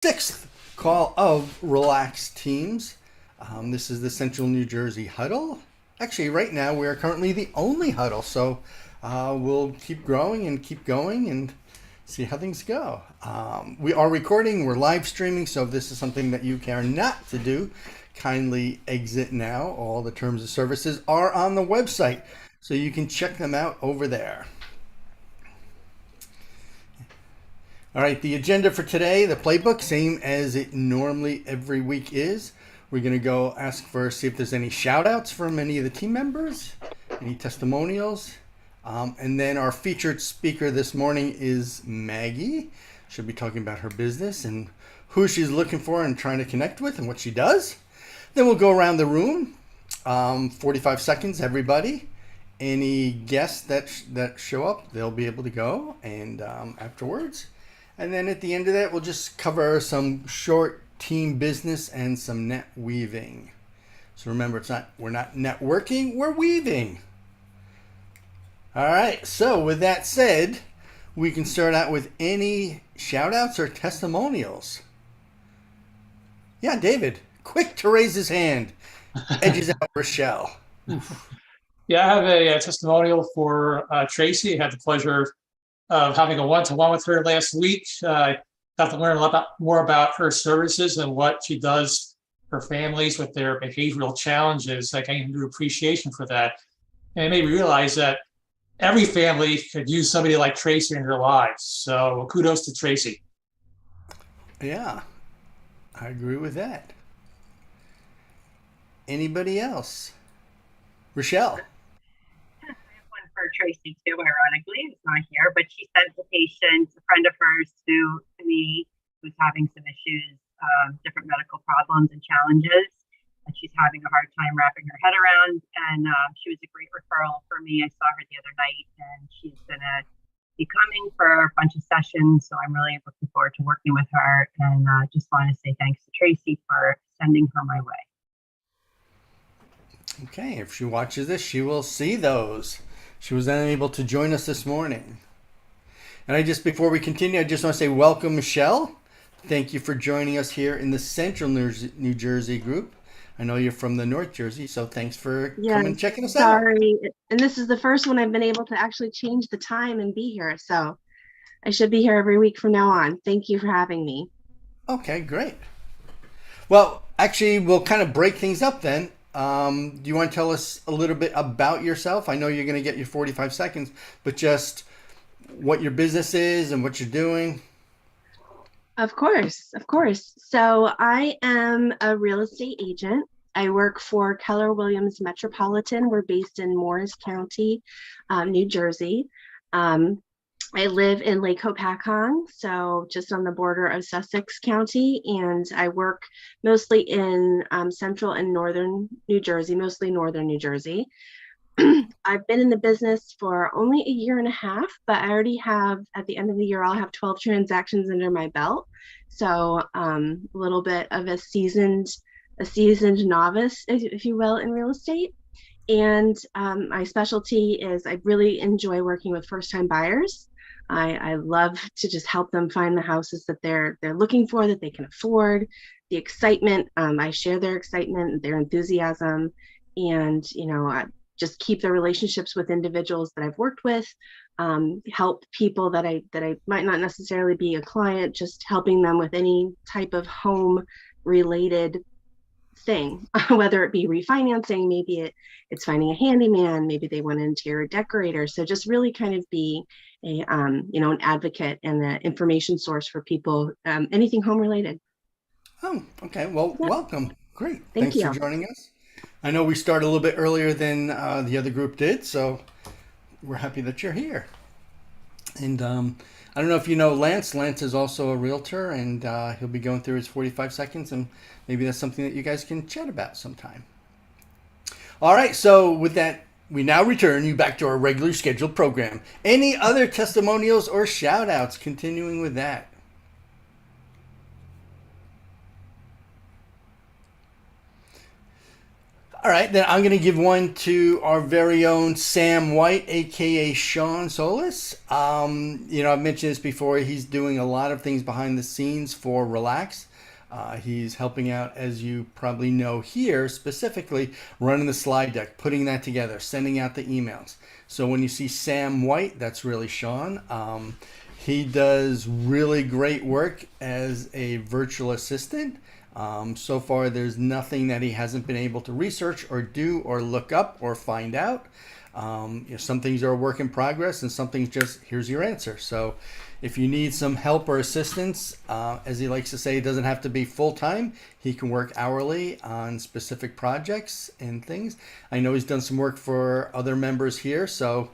Sixth call of Relax Teams. This is the Central New Jersey huddle. Actually, right now we are currently the only huddle, so we'll keep growing and keep going and see how things go. We are recording, we're live streaming, so if this is something that you care not to do, kindly exit now. All the terms of services are on the website, so you can check them out over there. All right, the agenda for today, the playbook, same as it normally every week is. We're going to go ask for, see if there's any shout outs from any of the team members, any testimonials. And then our featured speaker this morning is Maggie. She'll be talking about her business and who she's looking for and trying to connect with and what she does. Then we'll go around the room, 45 seconds, everybody. Any guests that show up, they'll be able to go and afterwards. And then at the end of that, we'll just cover some short team business and some net weaving. So remember, we're not networking, we're weaving. All right, so with that said, we can start out with any shout outs or testimonials. Yeah, David, quick to raise his hand. Edges out Rochelle. Yeah, I have a testimonial for Tracy. I had the pleasure of having a one-to-one with her last week. Got to learn a lot more about her services and what she does for families with their behavioral challenges. I gained new appreciation for that. And it made me realize that every family could use somebody like Tracy in their lives. So kudos to Tracy. Yeah, I agree with that. Anybody else? Rochelle. One for Tracy too, ironically, who's not here, but she sent a patient, a friend of hers, to me who's having some issues, different medical problems and challenges that she's having a hard time wrapping her head around. And she was a great referral for me. I saw her the other night, and she's gonna be coming for a bunch of sessions. So I'm really looking forward to working with her. And just want to say thanks to Tracy for sending her my way. Okay, if she watches this, she will see those. She was unable to join us this morning. And before we continue, I just want to say welcome, Michelle. Thank you for joining us here in the Central New Jersey group. I know you're from the North Jersey, so thanks for coming and checking us out. Sorry, and this is the first one I've been able to actually change the time and be here, so I should be here every week from now on. Thank you for having me. Okay, great. Well, actually, we'll kind of break things up then. Do you want to tell us a little bit about yourself? I know you're going to get your 45 seconds, but just what your business is and what you're doing. Of course, of course. So I am a real estate agent. I work for Keller Williams Metropolitan. We're based in Morris County, New Jersey. I live in Lake Hopatcong, so just on the border of Sussex County, and I work mostly in central and northern New Jersey, mostly northern New Jersey. I've been in the business for only a year and a half, but I already have, at the end of the year, I'll have 12 transactions under my belt. So a little bit of a seasoned novice, if you will, in real estate. And my specialty is I really enjoy working with first-time buyers. I love to just help them find the houses that they're looking for, that they can afford, the excitement. I share their excitement, their enthusiasm, and I just keep the relationships with individuals that I've worked with, help people that I might not necessarily be a client, just helping them with any type of home related thing, whether it be refinancing, maybe it's finding a handyman, maybe they want an interior decorator. So just really kind of be an advocate and an information source for people, anything home related. Oh, okay. Well, yeah. Welcome. Great. Thanks for joining us. I know we started a little bit earlier than the other group did, so we're happy that you're here. And I don't know if you know Lance. Lance is also a realtor, and he'll be going through his 45 seconds, and maybe that's something that you guys can chat about sometime. All right, so with that, we now return you back to our regularly scheduled program. Any other testimonials or shout-outs continuing with that? All right, then I'm going to give one to our very own Sam White, aka Sean Solis. I've mentioned this before. He's doing a lot of things behind the scenes for Relax. He's helping out, as you probably know here, specifically running the slide deck, putting that together, sending out the emails. So when you see Sam White, that's really Sean. He does really great work as a virtual assistant. So far, there's nothing that he hasn't been able to research or do or look up or find out. Some things are a work in progress and some things just, here's your answer. So if you need some help or assistance, as he likes to say, it doesn't have to be full-time. He can work hourly on specific projects and things. I know he's done some work for other members here. So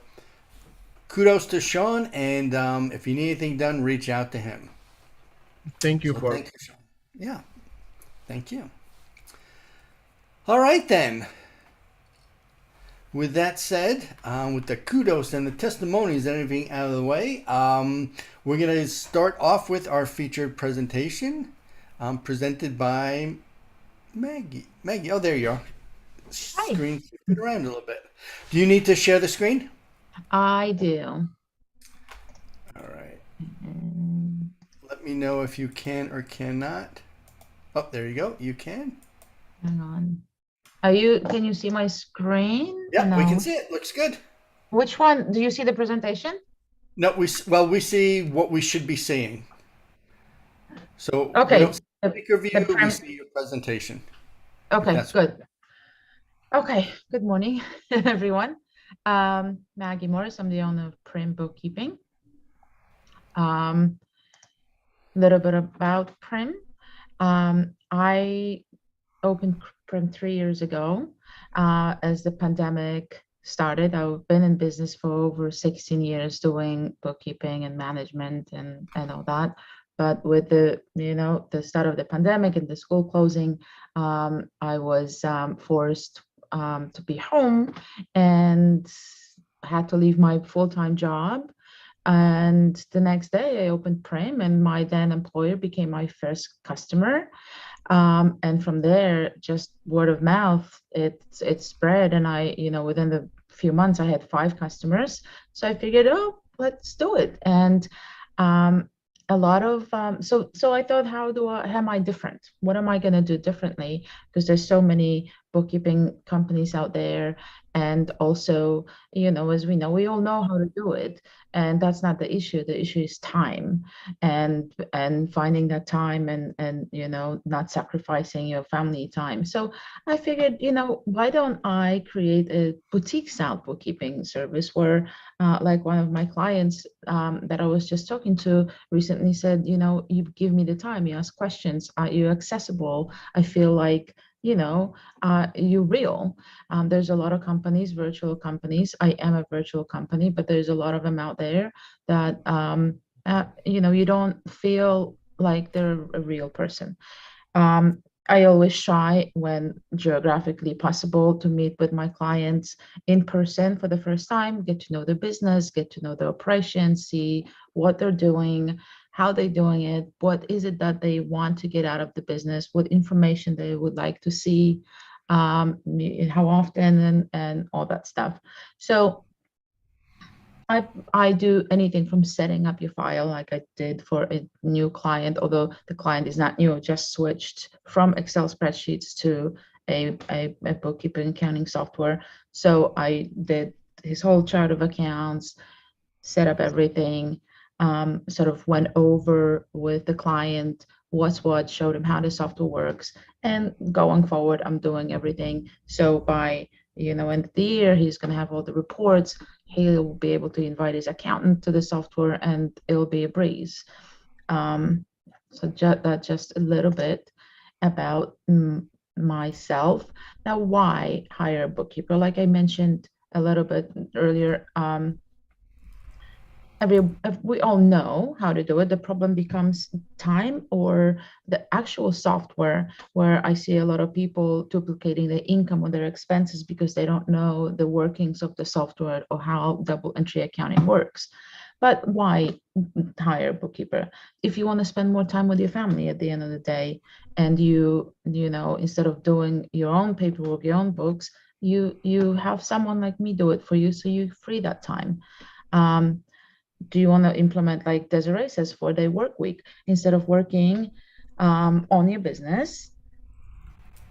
kudos to Sean. And if you need anything done, reach out to him. Thank you Thank you, Sean. Yeah. Thank you. All right, then. With that said, with the kudos and the testimonies and everything out of the way, we're going to start off with our featured presentation presented by Maggie. Maggie, oh, there you are. Hi. Screen shifted around a little bit. Do you need to share the screen? I do. All right. Mm, Let me know if you can or cannot. Oh, there you go. You can. Hang on. Can you see my screen? Yeah, we No. can see it. Looks good. Which one? Do you see the presentation? No, we see what we should be seeing. So Okay, we don't see the- the speaker view, we prim- see your presentation. Okay, That's- good. Okay, good morning, everyone. Maggie Morris, I'm the owner of Prim Bookkeeping. Little bit about Prim. I opened Prim 3 years ago as the pandemic started. I've been in business for over 16 years doing bookkeeping and management and all that. But with the start of the pandemic and the school closing, I was forced to be home and had to leave my full-time job. And the next day I opened Prim, and my then employer became my first customer. And from there, just word of mouth, it spread. And within the few months, I had 5 customers. So I figured, oh, let's do it. And a lot of so I thought, how am I different? What am I going to do differently? Because there's so many bookkeeping companies out there, and also, as we know, we all know how to do it, and that's not the issue. The issue is time, and finding that time, and not sacrificing your family time. So I figured, why don't I create a boutique style bookkeeping service where, like one of my clients that I was just talking to recently said, you give me the time, you ask questions, you're accessible, I feel like you're real. There's a lot of companies, virtual companies. I am a virtual company, but there's a lot of them out there that you don't feel like they're a real person. I always try, when geographically possible, to meet with my clients in person for the first time, get to know their business, get to know their operations, see what they're doing, how they're doing it, what is it that they want to get out of the business, what information they would like to see, how often, and all that stuff. So I do anything from setting up your file, like I did for a new client, although the client is not new, just switched from Excel spreadsheets to a bookkeeping accounting software. So I did his whole chart of accounts, set up everything, sort of went over with the client what's what, showed him how the software works, and going forward, I'm doing everything. So by end of the year, he's going to have all the reports. He'll be able to invite his accountant to the software, and it'll be a breeze. So that's just a little bit about myself. Now, why hire a bookkeeper? Like I mentioned a little bit earlier, we all know how to do it. The problem becomes time, or the actual software, where I see a lot of people duplicating the income or their expenses because they don't know the workings of the software or how double entry accounting works. But why hire a bookkeeper? If you want to spend more time with your family at the end of the day, and you know, instead of doing your own paperwork, your own books, you have someone like me do it for you, so you free that time. Do you want to implement, like Desiree says, 4-day work week? Instead of working on your business,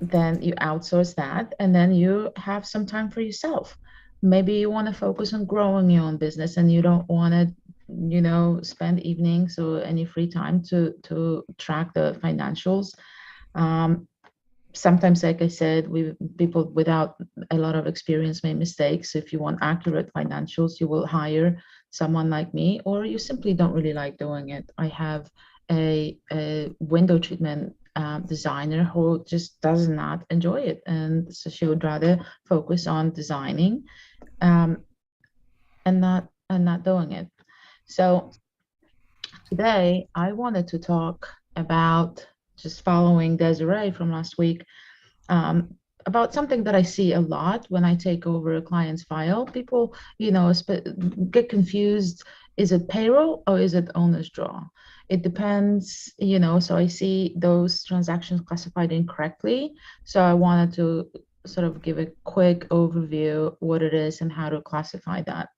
then you outsource that, and then you have some time for yourself. Maybe you want to focus on growing your own business, and you don't want to, you know, spend evenings or any free time to track the financials. Sometimes, like I said, people without a lot of experience make mistakes. If you want accurate financials, you will hire someone like me, or you simply don't really like doing it. I have a window treatment designer who just does not enjoy it, and so she would rather focus on designing and not doing it. So today I wanted to talk about, just following Desiree from last week, about something that I see a lot when I take over a client's file. People, you know, get confused. Is it payroll or is it owner's draw? It depends, you know, so I see those transactions classified incorrectly. So I wanted to sort of give a quick overview what it is and how to classify that.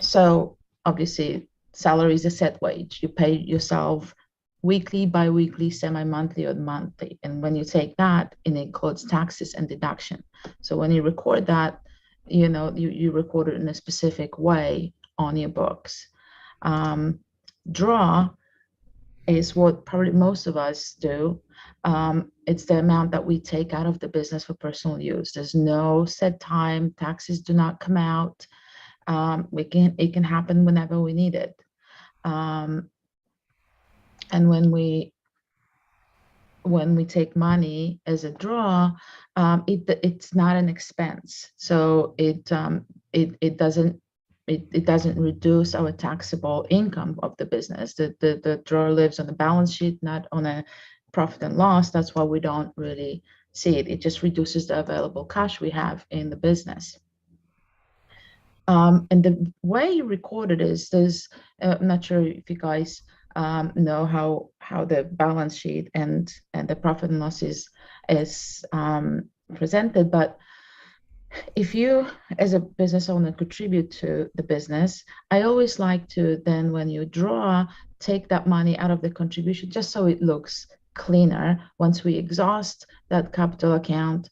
So obviously, salary is a set wage. You pay yourself weekly, bi-weekly, semi-monthly, or monthly. And when you take that, it includes taxes and deduction. So when you record that, you know, you record it in a specific way on your books. Draw is what probably most of us do. It's the amount that we take out of the business for personal use. There's no set time. Taxes do not come out. It can happen whenever we need it. And when we take money as a draw, it's not an expense. So it doesn't reduce our taxable income of the business. The draw lives on the balance sheet, not on a profit and loss. That's why we don't really see it. It just reduces the available cash we have in the business. And the way you record it is, I'm not sure if you guys know how the balance sheet and the profit and loss is presented, but if you as a business owner contribute to the business, I always like to then, when you draw, take that money out of the contribution just so it looks cleaner. Once we exhaust that capital account,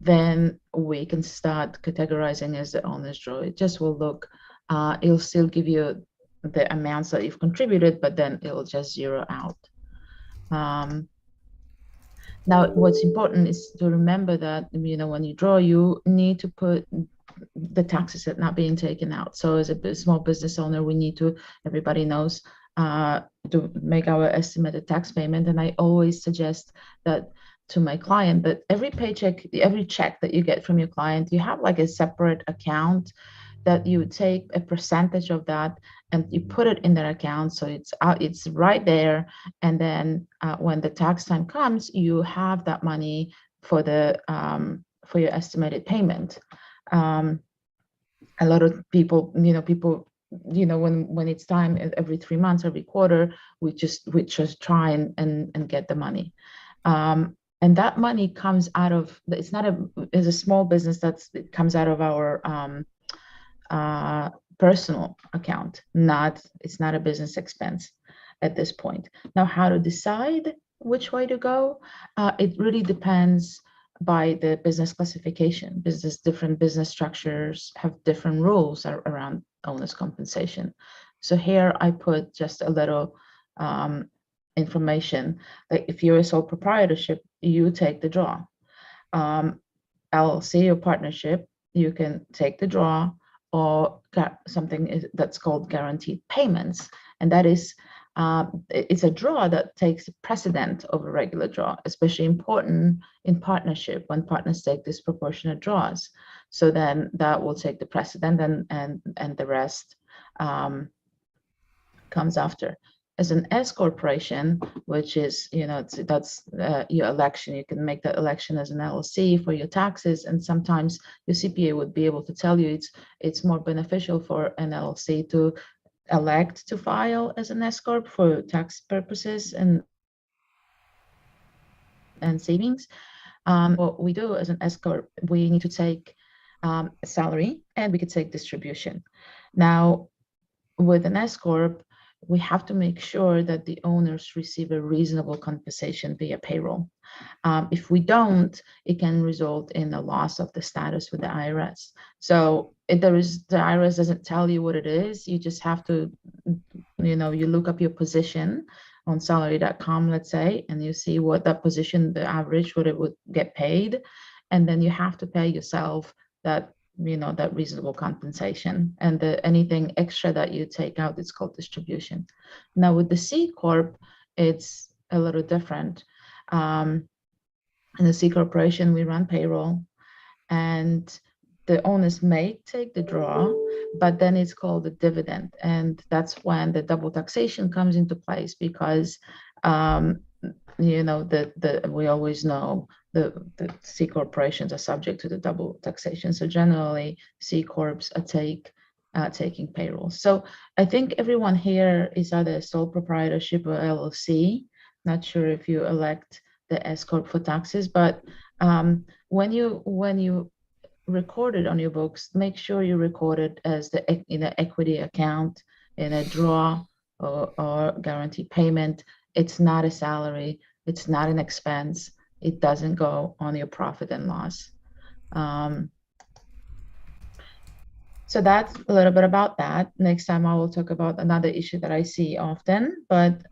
then we can start categorizing as the owner's draw. It just will look, it'll still give you the amounts that you've contributed, but then it'll just zero out. Now, what's important is to remember that, you know, when you draw, you need to put the taxes that are not being taken out. So as a small business owner, we need to, everybody knows, to make our estimated tax payment. And I always suggest that to my client, that every paycheck, every check that you get from your client, you have like a separate account that you take a percentage of that and you put it in that account, so it's right there. And then when the tax time comes, you have that money for the for your estimated payment. A lot of people, when it's time, every 3 months, every quarter, we just try and get the money. And that money comes out of, it's a small business, it comes out of our personal account. It's not a business expense at this point. Now, how to decide which way to go? It really depends by the business classification. Different business structures have different rules around owner's compensation. So here I put just a little information. Like if you're a sole proprietorship, you take the draw. LLC or partnership, you can take the draw, or something that's called guaranteed payments. And that is, it's a draw that takes precedent over regular draw, especially important in partnership when partners take disproportionate draws. So then that will take the precedent, and the rest comes after. As an S corporation, which is, that's your election, you can make that election as an LLC for your taxes, and sometimes your CPA would be able to tell you it's more beneficial for an LLC to elect to file as an S corp for tax purposes and savings. What we do as an S corp, we need to take salary, and we could take distribution. Now, with an S corp, we have to make sure that the owners receive a reasonable compensation via payroll. If we don't, it can result in a loss of the status with the IRS. So the IRS doesn't tell you what it is. You just have to, you look up your position on salary.com, let's say, and you see what that position, the average, what it would get paid. And then you have to pay yourself that that reasonable compensation, and anything extra that you take out, it's called distribution. Now with the C corp, it's a little different. In the C corporation, we run payroll, and the owners may take the draw, but then it's called a dividend, and that's when the double taxation comes into place, because we always know the C corporations are subject to the double taxation. So generally, C corps are taking payroll. So I think everyone here is either sole proprietorship or LLC. Not sure if you elect the S corp for taxes, but when you record it on your books, make sure you record it as in an equity account, in a draw or guaranteed payment. It's not a salary. It's not an expense. It doesn't go on your profit and loss. So that's a little bit about that. Next time I will talk about another issue that I see often, but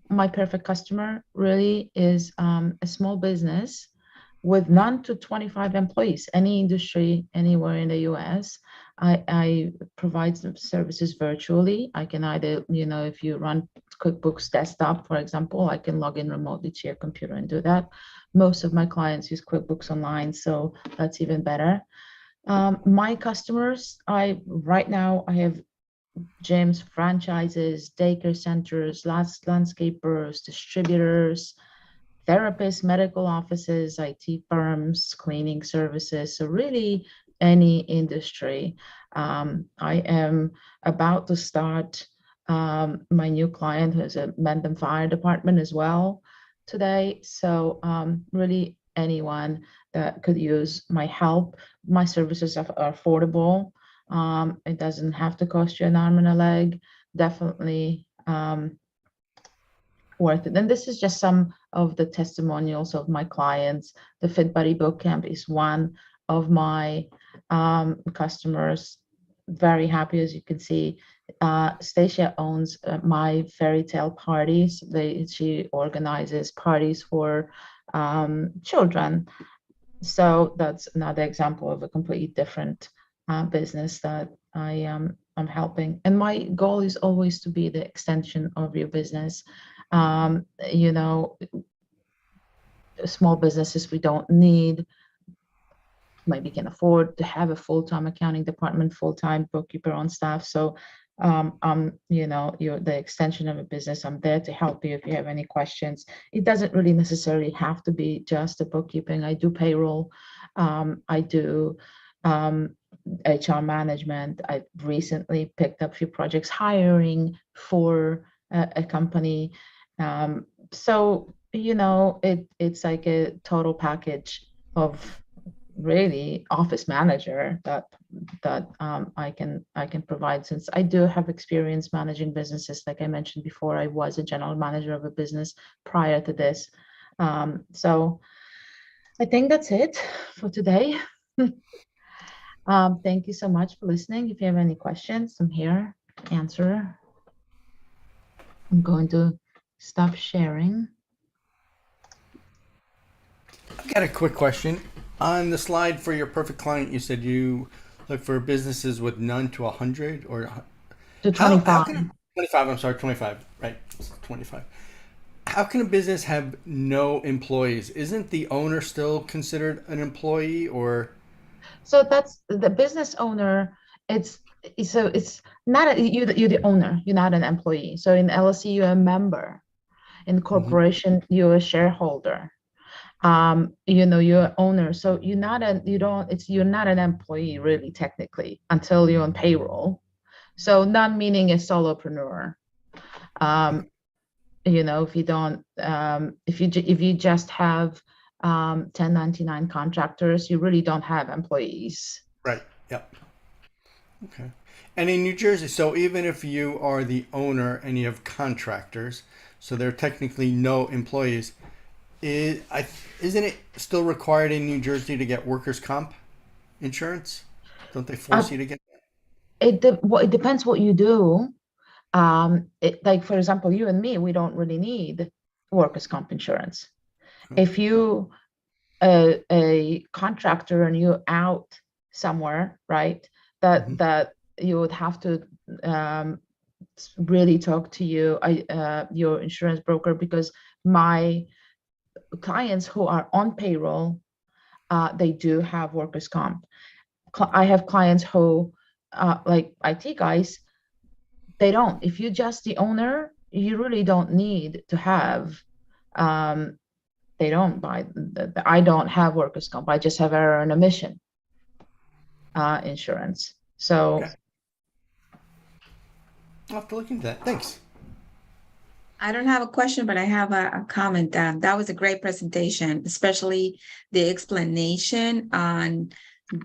my perfect customer really is a small business with none to 25 employees, any industry, anywhere in the US. I provide some services virtually. I can either, if you run QuickBooks Desktop, for example, I can log in remotely to your computer and do that. Most of my clients use QuickBooks Online, so that's even better. My customers, right now I have gyms, franchises, daycare centers, landscapers, distributors, therapists, medical offices, IT firms, cleaning services. So really any industry. I am about to start my new client, who is a Mendham Fire Department as well today. So really anyone that could use my help. My services are affordable. It doesn't have to cost you an arm and a leg. Definitely worth it. And this is just some of the testimonials of my clients. The Fit Buddy Bootcamp is one of my customers. Very happy, as you can see. Stacia owns My Fairy Tale Parties. She organizes parties for children. So that's another example of a completely different business that I'm helping. And my goal is always to be the extension of your business. Small businesses, we don't need, maybe can afford to have a full-time accounting department, full-time bookkeeper on staff. So you're the extension of a business. I'm there to help you if you have any questions. It doesn't really necessarily have to be just the bookkeeping. I do payroll. I do HR management. I recently picked up a few projects hiring for a company. So it's like a total package of really office manager that I can provide, since I do have experience managing businesses. Like I mentioned before, I was a general manager of a business prior to this. So I think that's it for today. Thank you so much for listening. If you have any questions, I'm here to answer. I'm going to stop sharing. I've got a quick question. On the slide for your perfect client, you said you look for businesses with none to 100 or To 25. 25. I'm sorry, 25. Right, 25. How can a business have no employees? Isn't the owner still considered an employee, or? So that's the business owner it's not you're the owner, you're not an employee. So in LLC, you're a member. In corporation, you're a shareholder. You're an owner. So you're not an employee really technically until you're on payroll. So not meaning a solopreneur. If you don't, if you just have 1099 contractors, you really don't have employees. Right. Yep. Okay. And in New Jersey, so even if you are the owner and you have contractors, so they're technically no employees, isn't it still required in New Jersey to get workers' comp insurance? Don't they force you to get that? It depends what you do. Like, for example, you and me, we don't really need workers' comp insurance. If you a contractor and you're out somewhere, right, that you would have to really talk to your insurance broker, because my clients who are on payroll, they do have workers' comp. I have clients who, like IT guys, they don't. If you're just the owner, you really don't need to have. They don't buy. I don't have workers' comp. I just have error and omission insurance. So Okay. I'll have to look into that. Thanks. I don't have a question, but I have a comment. That was a great presentation, especially the explanation on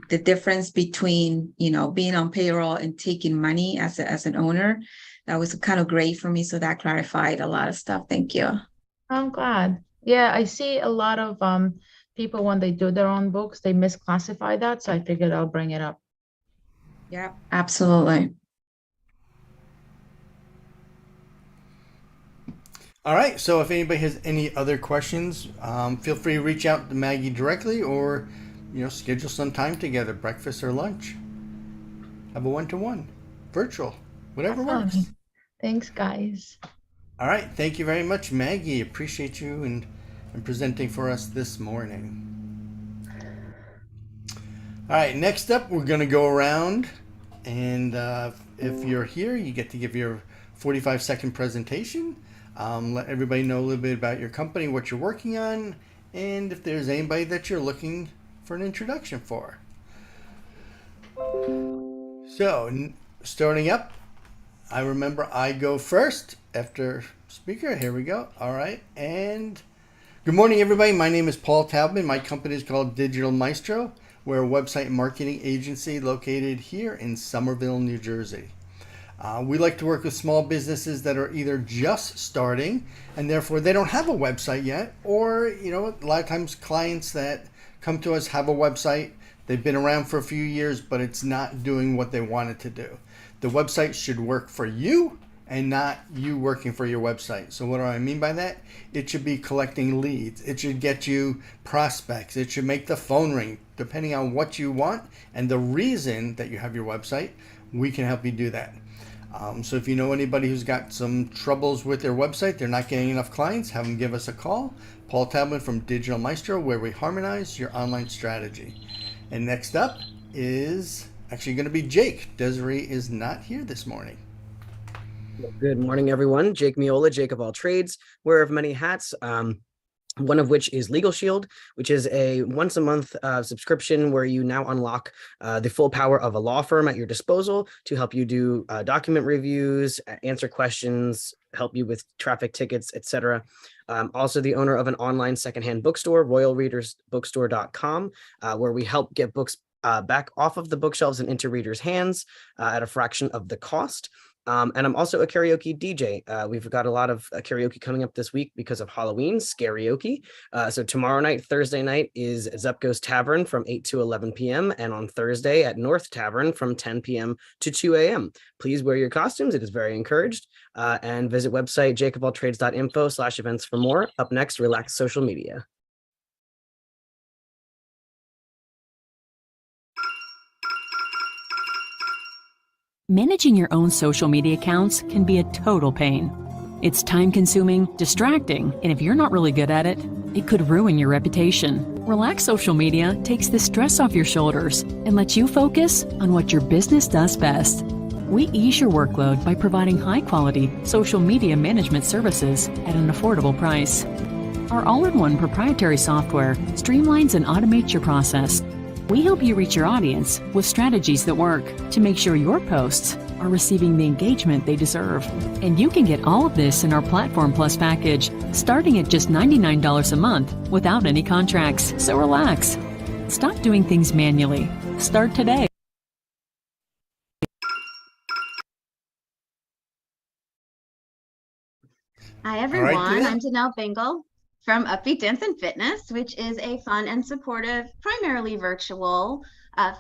the difference between, being on payroll and taking money as an owner. That was kind of great for me. So that clarified a lot of stuff. Thank you. I'm glad. Yeah, I see a lot of people when they do their own books, they misclassify that. So I figured I'll bring it up. Yeah, absolutely. All right. So if anybody has any other questions, feel free to reach out to Maggie directly, or schedule some time together, breakfast or lunch. Have a one-to-one, virtual, whatever works. Thanks, guys. All right. Thank you very much, Maggie. Appreciate you and presenting for us this morning. All right. Next up, we're going to go around, and if you're here, you get to give your 45-second presentation. Let everybody know a little bit about your company, what you're working on, and if there's anybody that you're looking for an introduction for. So, starting up, I remember I go first after speaker. Here we go. All right. And good morning, everybody. My name is Paul Taubman. My company is called Digital Maestro. We're a website and marketing agency located here in Somerville, New Jersey. We like to work with small businesses that are either just starting and therefore they don't have a website yet, or, a lot of times clients that come to us have a website. They've been around for a few years, but it's not doing what they want it to do. The website should work for you and not you working for your website. So what do I mean by that? It should be collecting leads. It should get you prospects. It should make the phone ring. Depending on what you want and the reason that you have your website, we can help you do that. So if you know anybody who's got some troubles with their website, they're not getting enough clients, have them give us a call. Paul Taubman from Digital Maestro, where we harmonize your online strategy. And next up is actually going to be Jake. Desiree is not here this morning. Good morning, everyone. Jake Miola, Jake of all trades, wearer of many hats. One of which is Legal Shield, which is a once a month subscription where you now unlock the full power of a law firm at your disposal to help you do document reviews, answer questions, help you with traffic tickets, etc. Also the owner of an online secondhand bookstore, royalreadersbookstore.com, where we help get books back off of the bookshelves and into readers' hands at a fraction of the cost. And I'm also a karaoke DJ. We've got a lot of karaoke coming up this week because of Halloween, Scarioke. So tomorrow night, Thursday night, is Zepko's Tavern from 8 to 11 p.m. And on Thursday at North Tavern from 10 p.m. to 2 a.m. Please wear your costumes. It is very encouraged. And visit website jakeofalltrades.info/events for more. Up next, Relax Social Media. Managing your own social media accounts can be a total pain. It's time-consuming, distracting, and if you're not really good at it, it could ruin your reputation. Relax Social Media takes the stress off your shoulders and lets you focus on what your business does best. We ease your workload by providing high-quality social media management services at an affordable price. Our all-in-one proprietary software streamlines and automates your process. We help you reach your audience with strategies that work to make sure your posts are receiving the engagement they deserve. And you can get all of this in our Platform Plus package, starting at just $99 a month without any contracts. So relax. Stop doing things manually. Start today. Hi right, everyone, Danelle. I'm Danelle Bingle from Upbeat Dance and Fitness, which is a fun and supportive, primarily virtual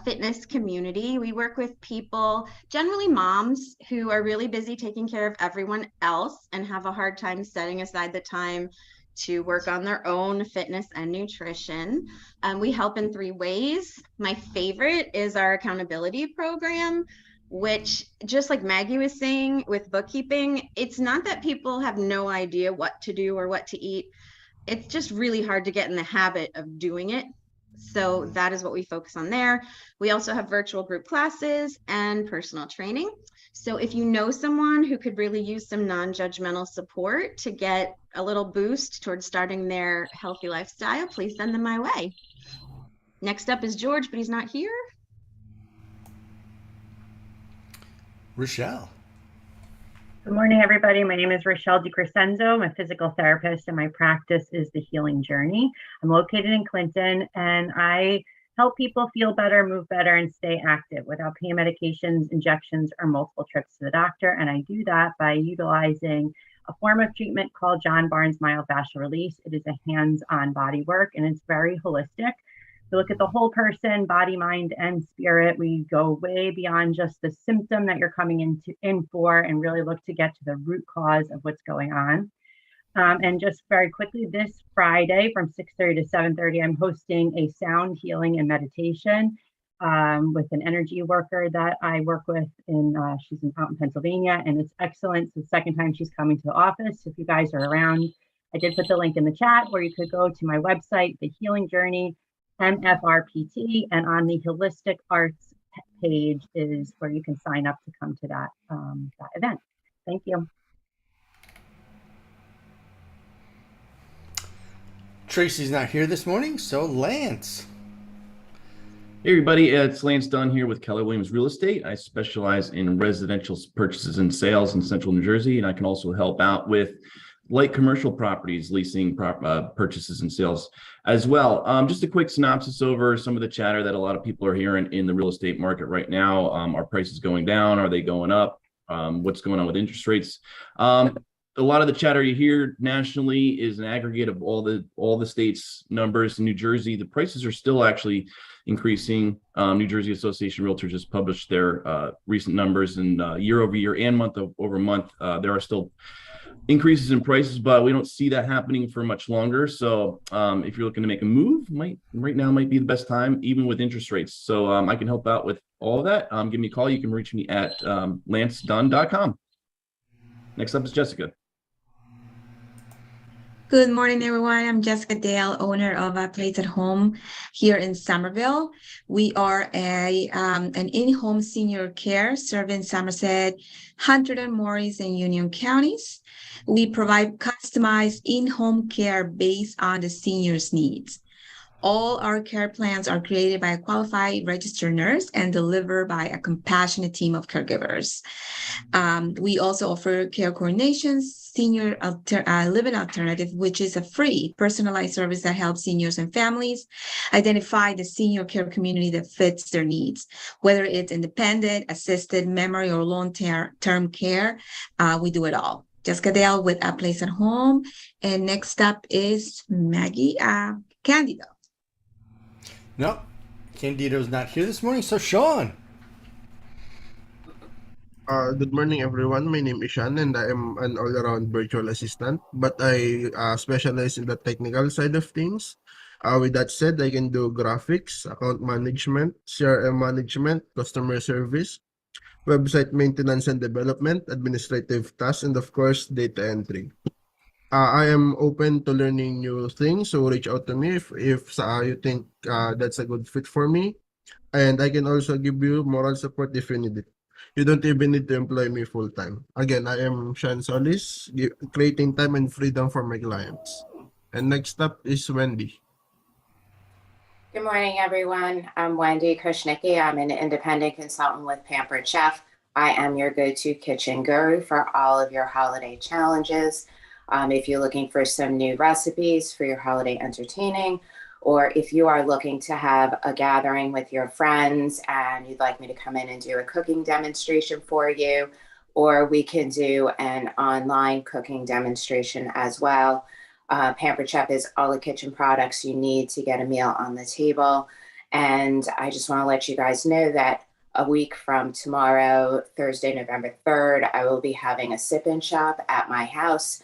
fitness community. We work with people, generally moms, who are really busy taking care of everyone else and have a hard time setting aside the time to work on their own fitness and nutrition. We help in 3 ways. My favorite is our accountability program, which, just like Maggie was saying with bookkeeping, it's not that people have no idea what to do or what to eat. It's just really hard to get in the habit of doing it. So that is what we focus on there. We also have virtual group classes and personal training. So if you know someone who could really use some non-judgmental support to get a little boost towards starting their healthy lifestyle, please send them my way. Next up is George, but he's not here. Rochelle. Good morning, everybody. My name is Rochelle DiCrescenzo. I'm a physical therapist, and my practice is The Healing Journey. I'm located in Clinton, and I help people feel better, move better, and stay active without pain medications, injections, or multiple trips to the doctor. And I do that by utilizing a form of treatment called John Barnes myofascial release. It is a hands-on body work, and it's very holistic. We look at the whole person, body, mind, and spirit. We go way beyond just the symptom that you're coming in for, and really look to get to the root cause of what's going on. And just very quickly, this Friday from 6:30 to 7:30, I'm hosting a sound healing and meditation with an energy worker that I work with. She's out in Pennsylvania, and it's excellent. It's the second time she's coming to the office. If you guys are around, I did put the link in the chat where you could go to my website, The Healing Journey, MFRPT, and on the Holistic Arts page is where you can sign up to come to that event. Thank you. Tracy's not here this morning, so Lance. Hey everybody, it's Lance Dunn here with Keller Williams Real Estate. I specialize in residential purchases and sales in Central New Jersey, and I can also help out with light commercial properties, leasing purchases and sales as well. Just a quick synopsis over some of the chatter that a lot of people are hearing in the real estate market right now. Are prices going down? Are they going up? What's going on with interest rates? A lot of the chatter you hear nationally is an aggregate of all the states' numbers. In New Jersey, the prices are still actually increasing. New Jersey Association of Realtors just published their recent numbers, and year over year and month over month, there are still increases in prices, but we don't see that happening for much longer. So if you're looking to make a move, right now might be the best time, even with interest rates. So I can help out with all of that. Give me a call. You can reach me at lancedunn.com. Next up is Jessica. Good morning, everyone. I'm Jessica Dale, owner of A Place at Home here in Somerville. We are an in-home senior care serving Somerset, Hunterdon, Morris, and Union counties. We provide customized in-home care based on the senior's needs. All our care plans are created by a qualified registered nurse and delivered by a compassionate team of caregivers. We also offer care coordinations, senior living alternative, which is a free personalized service that helps seniors and families identify the senior care community that fits their needs, whether it's independent, assisted, memory, or long-term care. We do it all. Jessica Dale with A Place at Home. And next up is Maggie Candido. No, Candido's not here this morning, so Sean. Good morning, everyone. My name is Sean, and I am an all-around virtual assistant, but I specialize in the technical side of things. With that said, I can do graphics, account management, CRM management, customer service, website maintenance and development, administrative tasks, and of course, data entry. I am open to learning new things, so reach out to me if you think that's a good fit for me. And I can also give you moral support if you need it. You don't even need to employ me full time. Again, I am Sean Solis, creating time and freedom for my clients. And next up is Wendy. Good morning, everyone. I'm Wendy Krishnicki. I'm an independent consultant with Pampered Chef. I am your go-to kitchen guru for all of your holiday challenges. If you're looking for some new recipes for your holiday entertaining, or if you are looking to have a gathering with your friends and you'd like me to come in and do a cooking demonstration for you, or we can do an online cooking demonstration as well. Pampered Chef is all the kitchen products you need to get a meal on the table. And I just want to let you guys know that a week from tomorrow, Thursday, November 3rd, I will be having a sip-in shop at my house.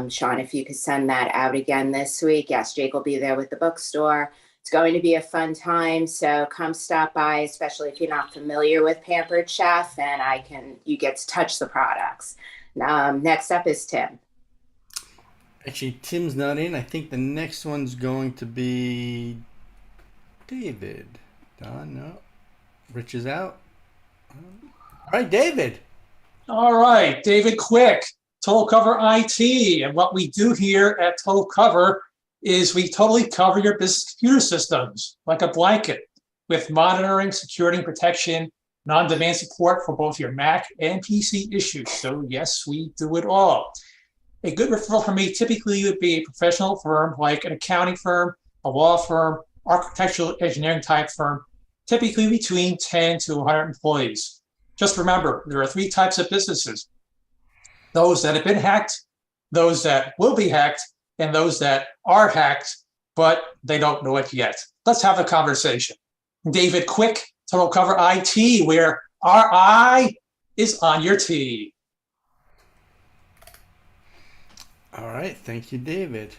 Sean, if you could send that out again this week. Yes, Jake will be there with the bookstore. It's going to be a fun time. So come stop by, especially if you're not familiar with Pampered Chef, and you get to touch the products. Next up is Tim. Actually, Tim's not in. I think the next one's going to be David. Don, no. Rich is out. All right, David. All right, David Quick, Total Cover IT. And what we do here at Total Cover is we totally cover your business computer systems like a blanket with monitoring, security, and protection, on-demand support for both your Mac and PC issues. So yes, we do it all. A good referral for me typically would be a professional firm like an accounting firm, a law firm, architectural engineering type firm, typically between 10 to 100 employees. Just remember, there are 3 types of businesses: those that have been hacked, those that will be hacked, and those that are hacked, but they don't know it yet. Let's have a conversation. David Quick, Total Cover IT, where our I is on your T. All right. Thank you, David.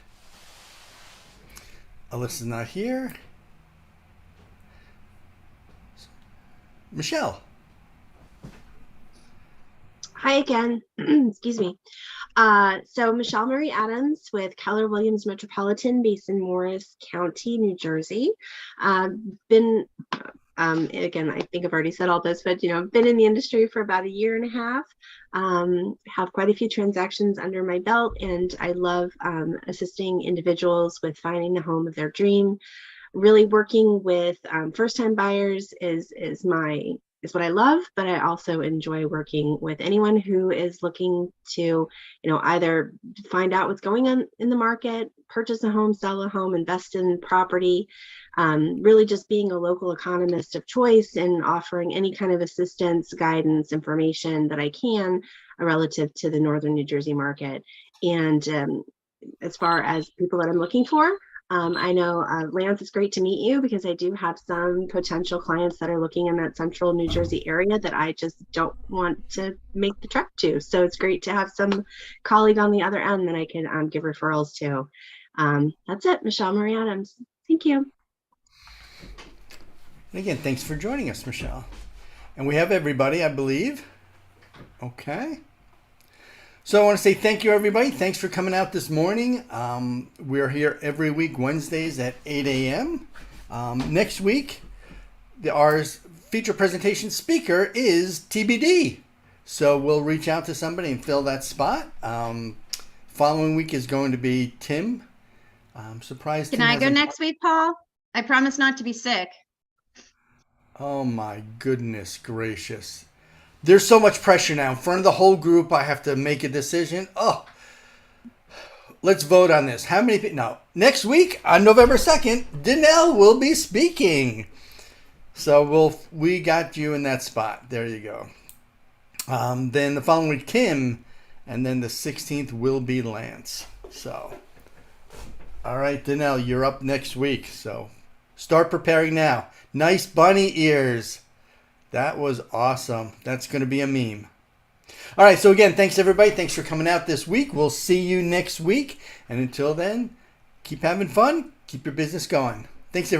Alyssa's not here. Michelle. Hi again. Excuse me. So Michelle Marie Adams with Keller Williams Metropolitan, based in Morris County, New Jersey. Again, I think I've already said all this, but I've been in the industry for about 1.5 years. Have quite a few transactions under my belt, and I love assisting individuals with finding the home of their dream. Really working with first-time buyers is what I love, but I also enjoy working with anyone who is looking to, either find out what's going on in the market, purchase a home, sell a home, invest in property, really just being a local economist of choice and offering any kind of assistance, guidance, information that I can relative to the Northern New Jersey market. And as far as people that I'm looking for, I know, Lance, it's great to meet you, because I do have some potential clients that are looking in that central New Jersey area that I just don't want to make the trek to. So it's great to have some colleague on the other end that I can give referrals to. That's it, Michelle Marie Adams. Thank you. And again, thanks for joining us, Michelle. And we have everybody, I believe. Okay. So I want to say thank you, everybody. Thanks for coming out this morning. We're here every week, Wednesdays at 8 a.m. Next week, our feature presentation speaker is TBD. So we'll reach out to somebody and fill that spot. Following week is going to be Tim. I'm surprised. Can I go next week, Paul? I promise not to be sick. Oh my goodness gracious. There's so much pressure now. In front of the whole group, I have to make a decision. Oh, let's vote on this. How many people? No. Next week, on November 2nd, Danelle will be speaking. So we got you in that spot. There you go. Then the following week, Kim. And then the 16th will be Lance. So, all right, Danelle, you're up next week. So start preparing now. Nice bunny ears. That was awesome. That's going to be a meme. All right. So again, thanks everybody. Thanks for coming out this week. We'll see you next week. And until then, keep having fun. Keep your business going. Thanks everybody.